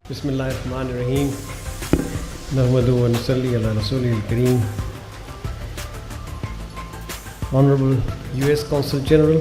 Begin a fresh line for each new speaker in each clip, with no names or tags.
Bismillahirrahmanirrahim. Nahmaduhu wa nusalli ala Rasulil Kareem. Honorable U.S. Consul General,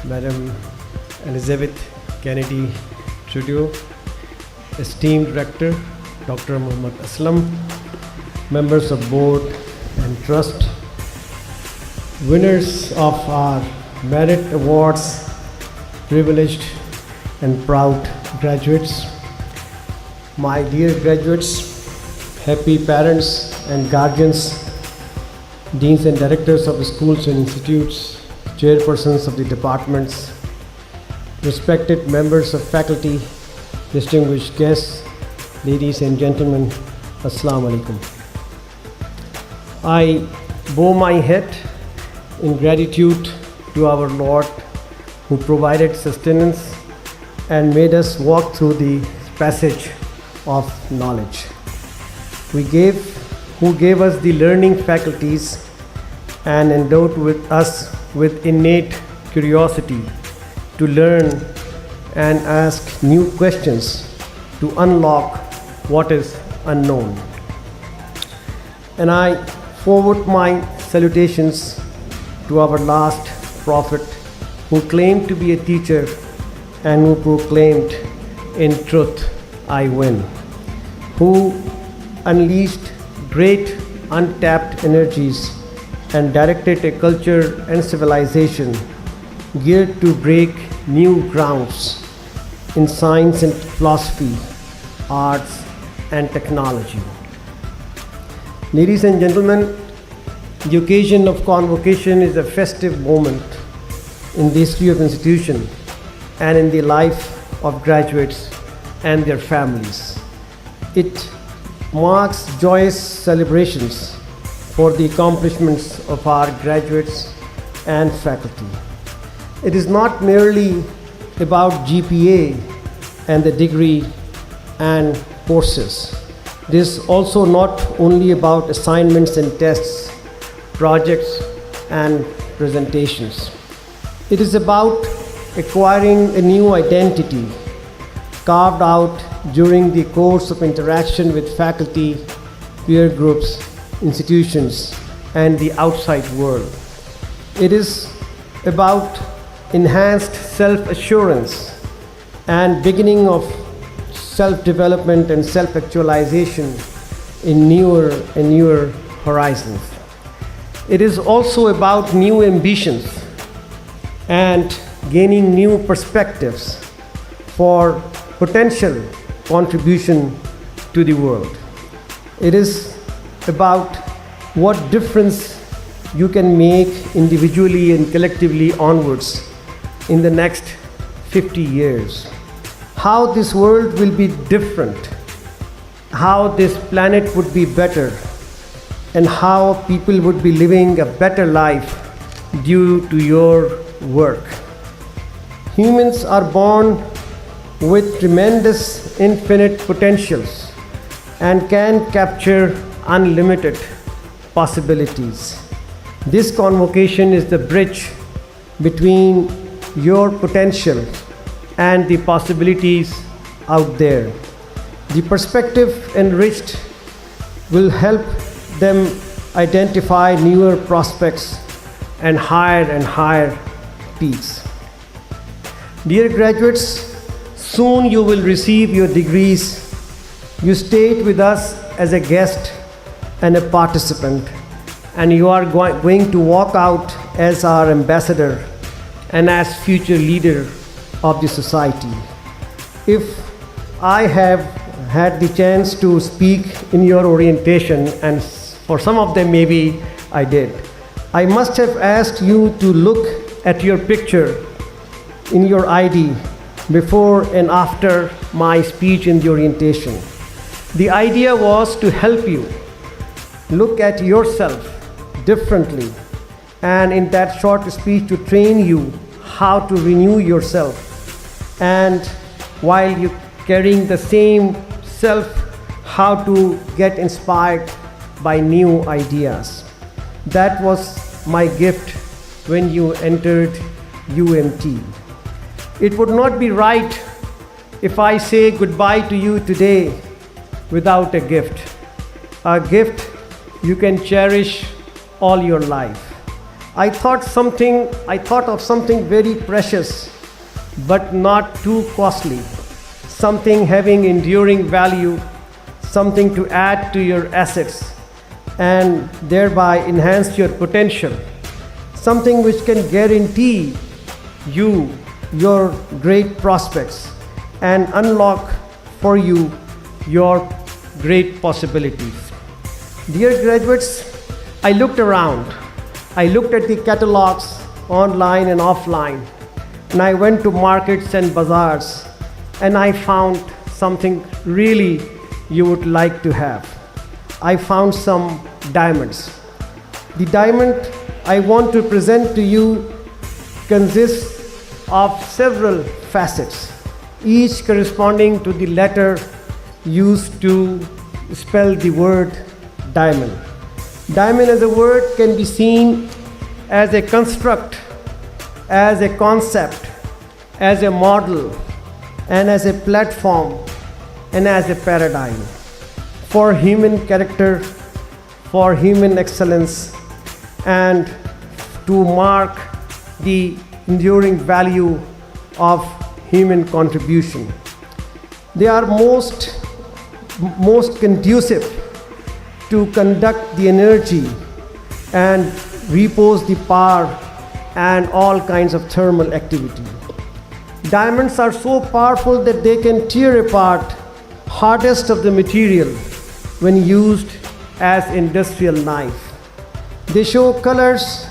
Madam Elizabeth Kennedy Trudeau, esteemed Director Dr. Muhammad Aslam, members of Board and Trust, winners of our merit awards, privileged and proud graduates, my dear graduates, happy parents and guardians, deans and directors of the schools and institutes, chairpersons of the departments, respected members of faculty, distinguished guests, ladies and gentlemen, Assalamu alaikum. I bow my head in gratitude to our Lord who provided sustenance and made us walk through the passage of knowledge. Who gave us the learning faculties and endowed with us with innate curiosity to learn and ask new questions to unlock what is unknown. And I forward my salutations to our last prophet who claimed to be a teacher and who proclaimed, "In truth I win," who unleashed great untapped energies and directed a culture and civilization geared to break new grounds in science and philosophy, arts and technology. Ladies and gentlemen, the occasion of convocation is a festive moment in the history of institution and in the life of graduates and their families. It marks joyous celebrations for the accomplishments of our graduates and faculty. It is not merely about GPA and the degree and courses. It is also not only about assignments and tests, projects and presentations. It is about acquiring a new identity carved out during the course of interaction with faculty, peer groups, institutions, and the outside world. It is about enhanced self-assurance and beginning of self-development and self-actualization in newer horizons. It is also about new ambitions and gaining new perspectives for potential contribution to the world. It is about what difference you can make individually and collectively onwards in the next 50 years. How this world will be different, how this planet would be better, and how people would be living a better life due to your work. Humans are born with tremendous infinite potentials and can capture unlimited possibilities. This convocation is the bridge between your potential and the possibilities out there. The perspective enriched will help them identify newer prospects and higher peaks. Dear graduates, soon you will receive your degrees. You stayed with us as a guest and a participant, and you are going to walk out as our ambassador and as future leader of the society. If I have had the chance to speak in your orientation, and for some of them maybe I did, I must have asked you to look at your picture in your ID before and after my speech in the orientation. The idea was to help you look at yourself differently, and in that short speech to train you how to renew yourself, and while you carrying the same self, how to get inspired by new ideas. That was my gift when you entered UMT. It would not be right if I say goodbye to you today without a gift you can cherish all your life. I thought of something very precious, but not too costly, something having enduring value, something to add to your assets and thereby enhance your potential, something which can guarantee you your great prospects and unlock for you your great possibilities. Dear graduates, I looked around. I looked at the catalogs online and offline, and I went to markets and bazaars, and I found something really you would like to have. I found some diamonds. The diamond I want to present to you consists of several facets, each corresponding to the letter used to spell the word diamond. Diamond as a word can be seen as a construct, as a concept, as a model, and as a platform, and as a paradigm for human character, for human excellence, and to mark the enduring value of human contribution. They are most conducive to conduct the energy and repose the power and all kinds of thermal activity. Diamonds are so powerful that they can tear apart hardest of the material when used as industrial knife. They show colors,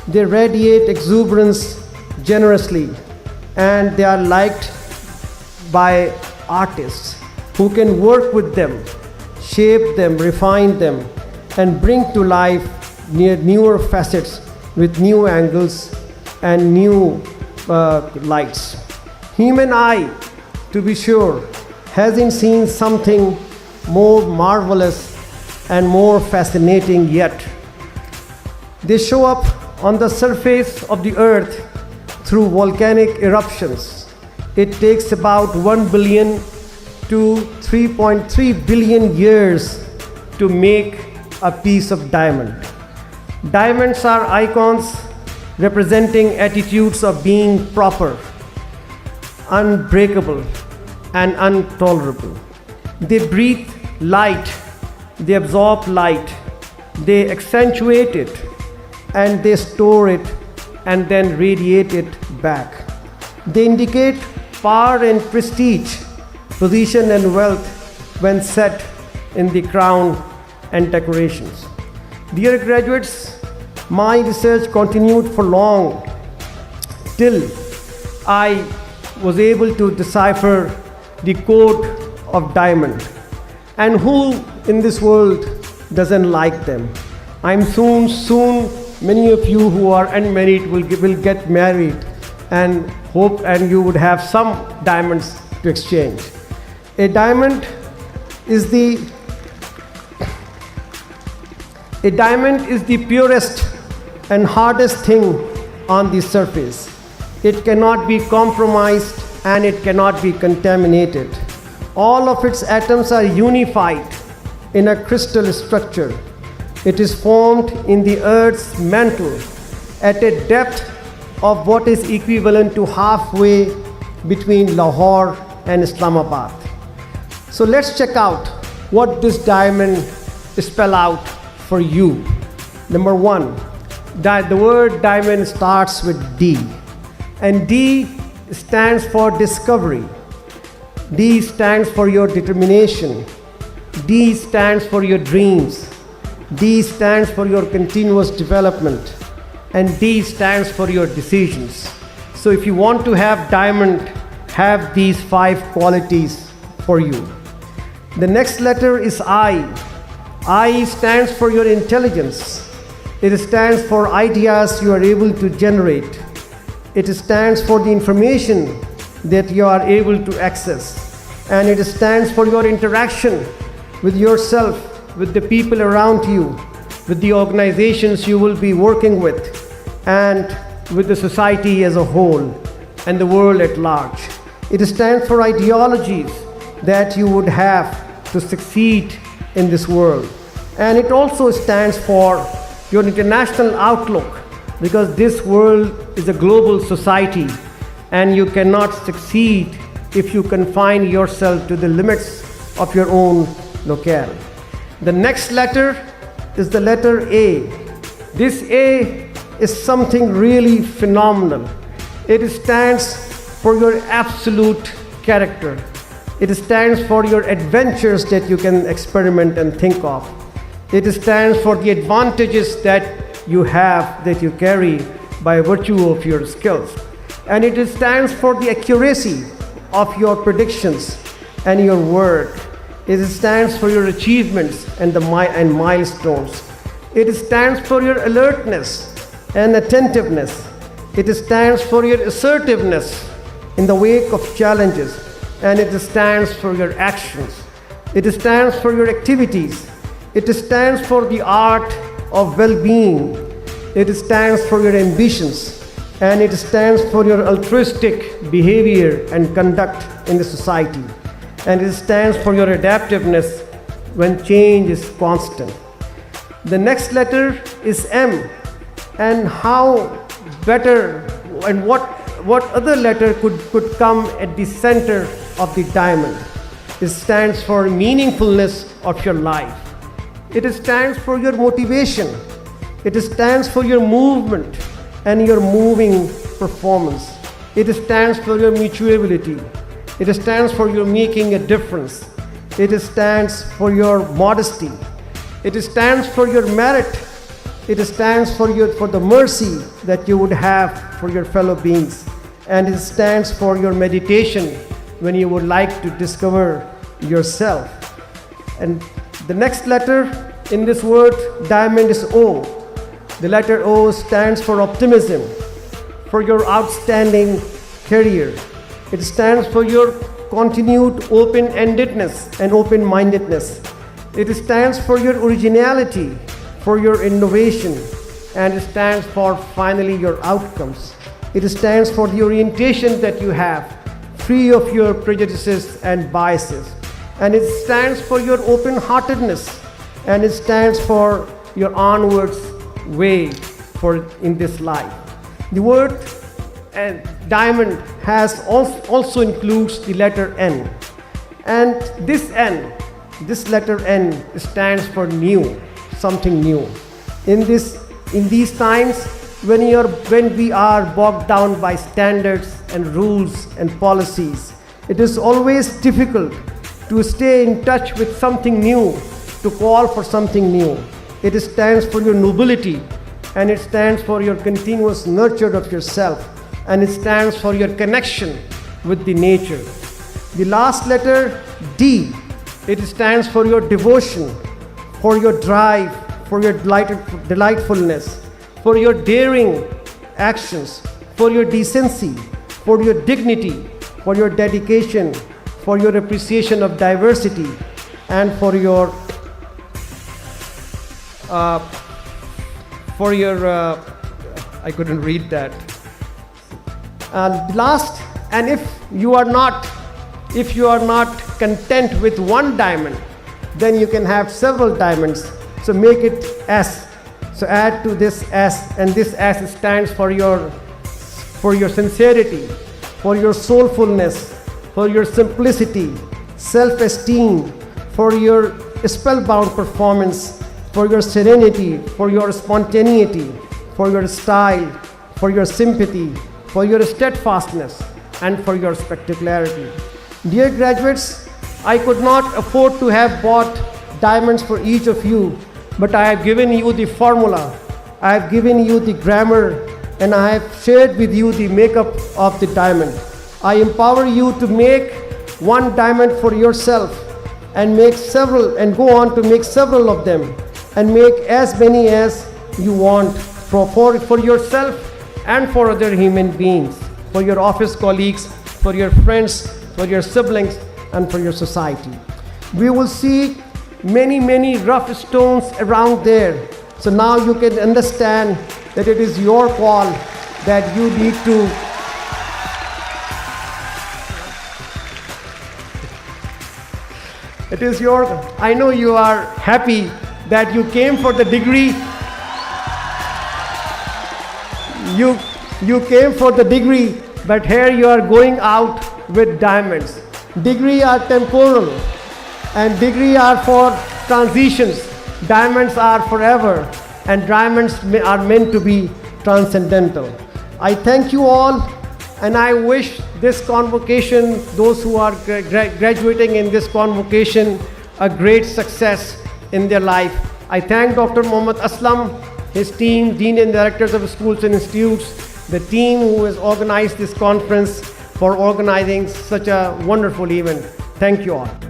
they radiate exuberance generously, and they are liked by artists who can work with them, shape them, refine them, and bring to life newer facets with new angles and new lights. Human eye, to be sure, hasn't seen something more marvelous and more fascinating yet. They show up on the surface of the earth through volcanic eruptions. It takes about 1 billion to 3.3 billion years to make a piece of diamond. Diamonds are icons representing attitudes of being proper, unbreakable, and intolerable. They breathe light, they absorb light, they accentuate it, and they store it and then radiate it back. They indicate power and prestige, position and wealth when set in the crown and decorations. Dear graduates, my research continued for long till I was able to decipher the code of diamond. And who in this world doesn't like them? I'm soon many of you who are unmarried will get married and hope and you would have some diamonds to exchange. A diamond is the purest and hardest thing on the surface. It cannot be compromised and it cannot be contaminated. All of its atoms are unified in a crystal structure. It is formed in the earth's mantle at a depth of what is equivalent to halfway between Lahore and Islamabad. So let's check out what this diamond spell out for you. Number one, the word diamond starts with D, and D stands for discovery. D stands for your determination. D stands for your dreams. D stands for your continuous development, and D stands for your decisions. So if you want to have diamond, have these 5 qualities for you. The next letter is I. I stands for your intelligence. It stands for ideas you are able to generate. It stands for the information that you are able to access. And it stands for your interaction with yourself, with the people around you, with the organizations you will be working with, and with the society as a whole and the world at large. It stands for ideologies that you would have to succeed in this world. And it also stands for your international outlook, because this world is a global society and you cannot succeed if you confine yourself to the limits of your own locale. The next letter is the letter A. This A is something really phenomenal. It stands for your absolute character. It stands for your adventures that you can experiment and think of. It stands for the advantages that you have, that you carry by virtue of your skills. And it stands for the accuracy of your predictions and your word. It stands for your achievements and milestones. It stands for your alertness and attentiveness. It stands for your assertiveness in the wake of challenges. And it stands for your actions. It stands for your activities. It stands for the art of well-being. It stands for your ambitions. And it stands for your altruistic behavior and conduct in the society. And it stands for your adaptiveness when change is constant. The next letter is M. And how better and what other letter could come at the center of the diamond? It stands for meaningfulness of your life. It stands for your motivation. It stands for your movement and your moving performance. It stands for your mutuality. It stands for your making a difference. It stands for your modesty. It stands for your merit. It stands for the mercy that you would have for your fellow beings. And it stands for your meditation when you would like to discover yourself. And the next letter in this word diamond is O. The letter O stands for optimism, for your outstanding career. It stands for your continued open-endedness and open-mindedness. It stands for your originality, for your innovation, and it stands for finally your outcomes. It stands for the orientation that you have, free of your prejudices and biases. And it stands for your open-heartedness, and it stands for your onwards way in this life. The word diamond has also includes the letter N. And this N, this letter N stands for new, something new. In these times when we are bogged down by standards and rules and policies, it is always difficult to stay in touch with something new, to call for something new. It stands for your nobility, and it stands for your continuous nurture of yourself, and it stands for your connection with the nature. The last letter, D, it stands for your devotion, for your drive, for your delightfulness, for your daring actions, for your decency, for your dignity, for your dedication, for your appreciation of diversity, and for your I couldn't read that. Last, and if you are not content with one diamond, then you can have several diamonds. So make it S. So add to this S, and this S stands for your sincerity, for your soulfulness, for your simplicity, self-esteem, for your spellbound performance, for your serenity, for your spontaneity, for your style, for your sympathy, for your steadfastness, and for your spectacularity. Dear graduates, I could not afford to have bought diamonds for each of you, but I have given you the formula, I have given you the grammar, and I have shared with you the makeup of the diamond. I empower you to make one diamond for yourself and make several, and go on to make several of them, and make as many as you want for yourself and for other human beings, for your office colleagues, for your friends, for your siblings, and for your society. We will see many rough stones around there. So now you can understand that it is your call, that you need to It is your, I know you are happy that you came for the degree. You came for the degree, but here you are going out with diamonds. Degree are temporal and degree are for transitions. Diamonds are forever and diamonds are meant to be transcendental. I thank you all and I wish this convocation, those who are graduating in this convocation, a great success in their life. I thank Dr. Mohammad Aslam, his team, Dean and Directors of Schools and Institutes, the team who has organized this conference for organizing such a wonderful event. Thank you all.